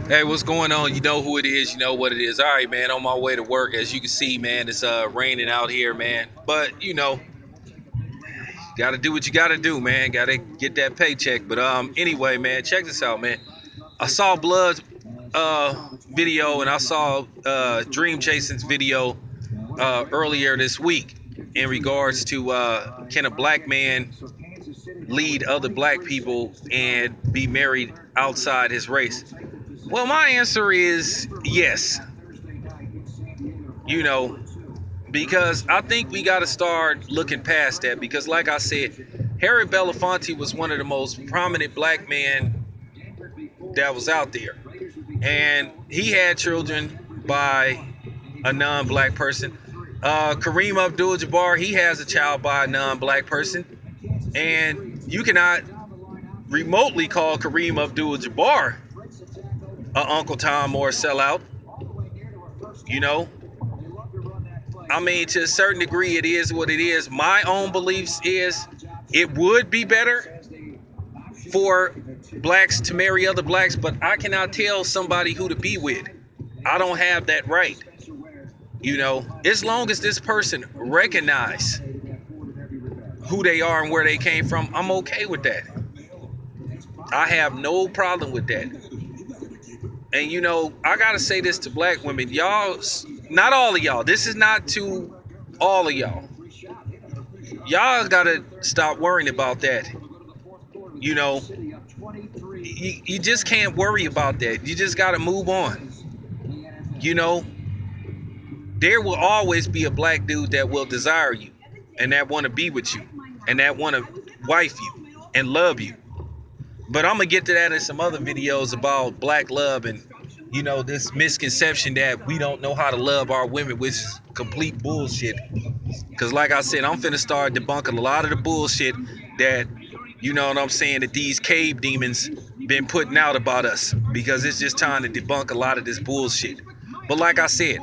Hey, what's going on? You know who it is. You know what it is. All right, man. On my way to work, as you can see, man, it's raining out here, man. But got to do what you got to do, man. Got to get that paycheck. But anyway, man, check this out, man. I saw Blood's video, and I saw Dream Chasing's video earlier this week in regards to can a black man lead other black people and be married outside his race? Well, my answer is yes. You know, because I think we got to start looking past that. Because, like I said, Harry Belafonte was one of the most prominent black men that was out there, and he had children by a non-black person. Kareem Abdul-Jabbar, he has a child by a non-black person, and you cannot remotely call Kareem Abdul-Jabbar a Uncle Tom or a sellout. You know, I mean, to a certain degree, it is what it is. My own beliefs is it would be better for blacks to marry other blacks, but I cannot tell somebody who to be with. I don't have that right. As long as this person recognize who they are and where they came from, I'm okay with that. I have no problem with that. And I gotta say this to black women, y'all, not all of y'all. This is not to all of y'all. Y'all gotta stop worrying about that. You just can't worry about that. You just gotta move on. There will always be a black dude that will desire you, and that want to be with you, and that want to wife you and love you. But I'm gonna get to that in some other videos about black love and this misconception that we don't know how to love our women, which is complete bullshit. Because like I said, I'm finna start debunking a lot of the bullshit that, what I'm saying, that these cave demons been putting out about us. Because it's just time to debunk a lot of this bullshit. But like I said,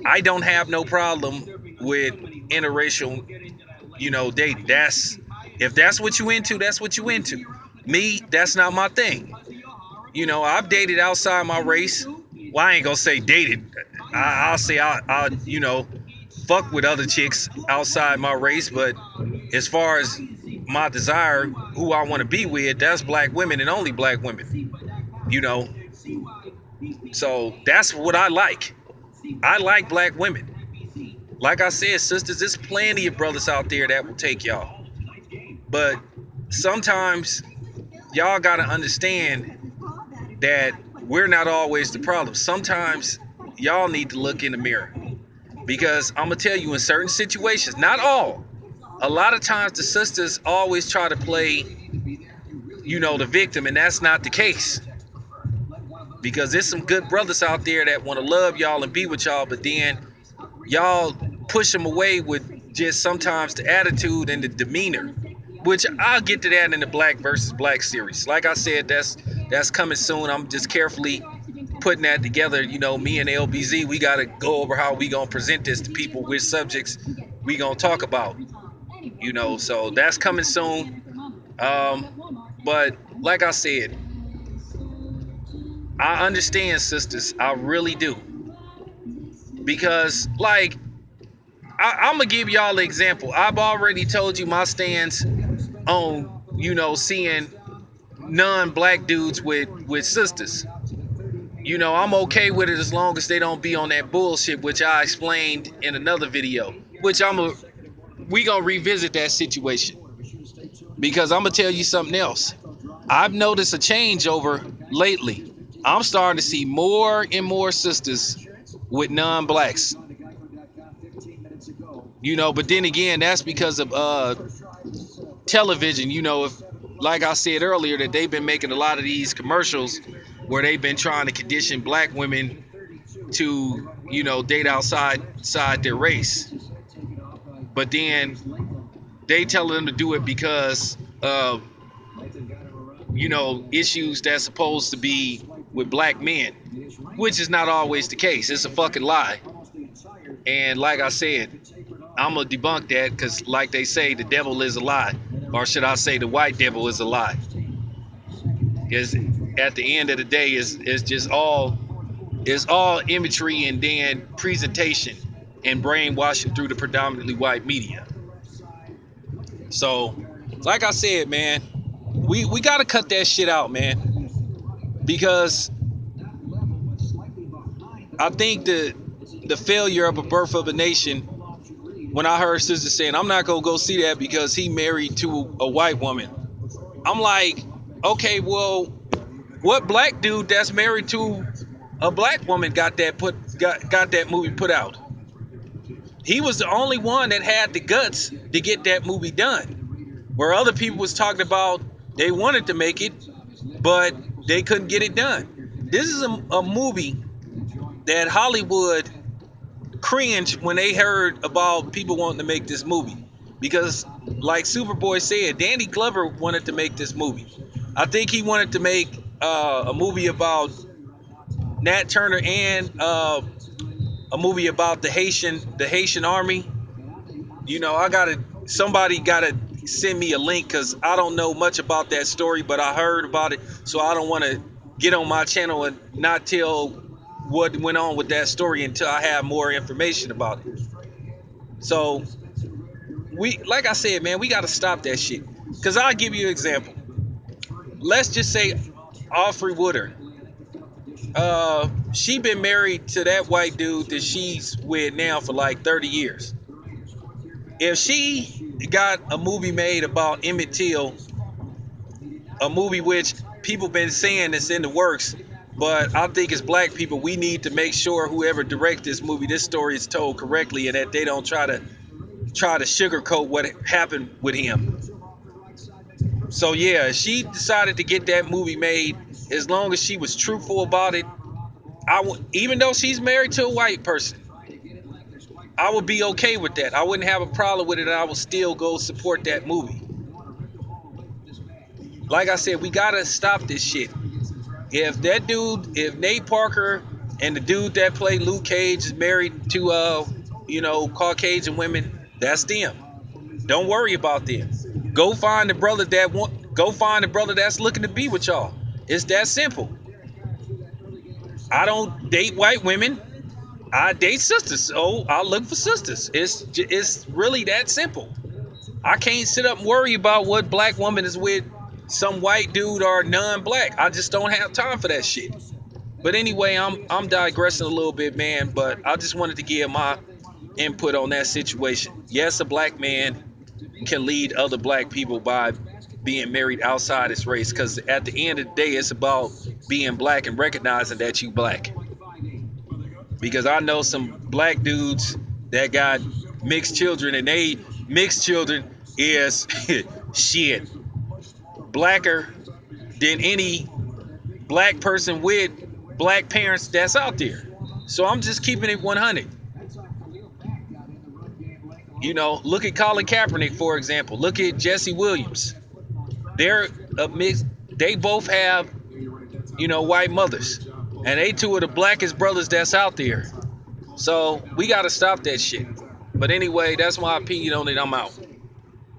I don't have no problem with interracial, dating. If that's what you into, that's what you into. Me, that's not my thing. I've dated outside my race. Well, I ain't gonna say dated. I'll say I fuck with other chicks outside my race. But as far as my desire, who I want to be with, that's black women and only black women. So that's what I like. I like black women. Like I said, sisters, there's plenty of brothers out there that will take y'all. But sometimes y'all gotta understand that we're not always the problem. Sometimes y'all need to look in the mirror. Because I'm gonna tell you, in certain situations, not all, a lot of times the sisters always try to play, the victim, and that's not the case. Because there's some good brothers out there that want to love y'all and be with y'all, but then y'all push them away with just sometimes the attitude and the demeanor, which I'll get to that in the Black versus Black series. Like I said, that's coming soon. I'm just carefully putting that together. Me and LBZ, we got to go over how we gonna present this to people, which subjects we gonna talk about. So that's coming soon. But like I said, I understand, sisters. I really do. Because, like, I'm going to give y'all an example. I've already told you my stance on, seeing non-black dudes with sisters. I'm okay with it as long as they don't be on that bullshit, which I explained in another video. Which we going to revisit that situation. Because I'm going to tell you something else. I've noticed a changeover lately. I'm starting to see more and more sisters with non-blacks. But then again, that's because of television. Like I said earlier, that they've been making a lot of these commercials where they've been trying to condition black women to, date outside their race. But then they tell them to do it because of, issues that's supposed to be with black men, which is not always the case. It's a fucking lie. And like I said, I'm gonna debunk that, because like they say, the devil is a lie, or should I say the white devil is a lie. Because at the end of the day is just all it's all imagery and then presentation and brainwashing through the predominantly white media. So, like I said, man, we gotta cut that shit out, man, because I think the failure of A Birth of a Nation. When I heard Sister saying, I'm not gonna go see that because he married to a white woman, I'm like, okay, well, what black dude that's married to a black woman got that movie put out? He was the only one that had the guts to get that movie done. Where other people was talking about they wanted to make it, but they couldn't get it done. This is a movie that Hollywood cringed when they heard about people wanting to make this movie. Because, like Superboy said, Danny Glover wanted to make this movie. I think he wanted to make a movie about Nat Turner and a movie about the Haitian army. You know, somebody gotta send me a link because I don't know much about that story, but I heard about it, so I don't want to get on my channel and not tell what went on with that story until I have more information about it. So like I said, man, we gotta stop that shit. Cause I'll give you an example. Let's just say Aubrey Woodard. She been married to that white dude that she's with now for like 30 years. If she got a movie made about Emmett Till, a movie which people been saying is in the works, but I think as black people we need to make sure whoever directs this movie, this story is told correctly and that they don't try to sugarcoat what happened with him. So yeah, she decided to get that movie made. As long as she was truthful about it, even though she's married to a white person, I would be okay with that. I wouldn't have a problem with it, and I would still go support that movie. Like I said, we gotta stop this shit. If Nate Parker and the dude that played Luke Cage is married to Caucasian women, that's them. Don't worry about them. Go find the brother that's looking to be with y'all. It's that simple. I don't date white women. I date sisters, so I look for sisters. It's really that simple. I can't sit up and worry about what black woman is with some white dude or non-black. I just don't have time for that shit. But anyway, I'm digressing a little bit, man. But I just wanted to give my input on that situation. Yes, a black man can lead other black people by being married outside his race, because at the end of the day, it's about being black and recognizing that you black. Because I know some black dudes that got mixed children, and they mixed children is shit blacker than any black person with black parents that's out there. So I'm just keeping it 100. Look at Colin Kaepernick, for example. Look at Jesse Williams. They're a mix. They both have, white mothers, and they two of the blackest brothers that's out there. So we got to stop that shit. But anyway, that's my opinion on it. I'm out.